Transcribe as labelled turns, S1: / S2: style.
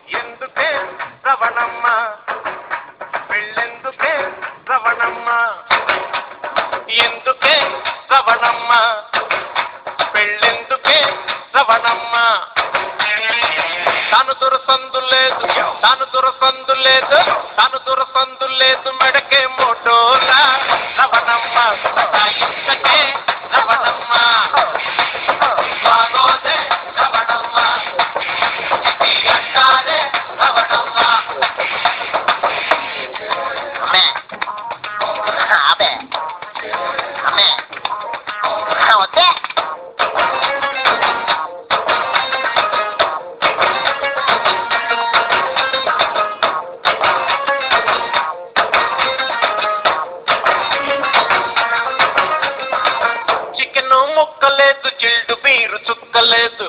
S1: ఎందుకే రవణమ్మ పెళ్ళెందుకే రవణమ్మ ఎందుకే రవణమ్మ పెళ్ళెందుకే రవణమ్మ తాను దురసందు లేదు మెడకే మోటోలా రవణమ్మ ఇంతకే రవణమ్మ బాగోదే రవణమ్మ అంటారే రవణమ్మ
S2: అబే అమ్మే వద్దే
S1: చికెను ముక్కలేదు చిల్డు బీరు చుక్కలేదు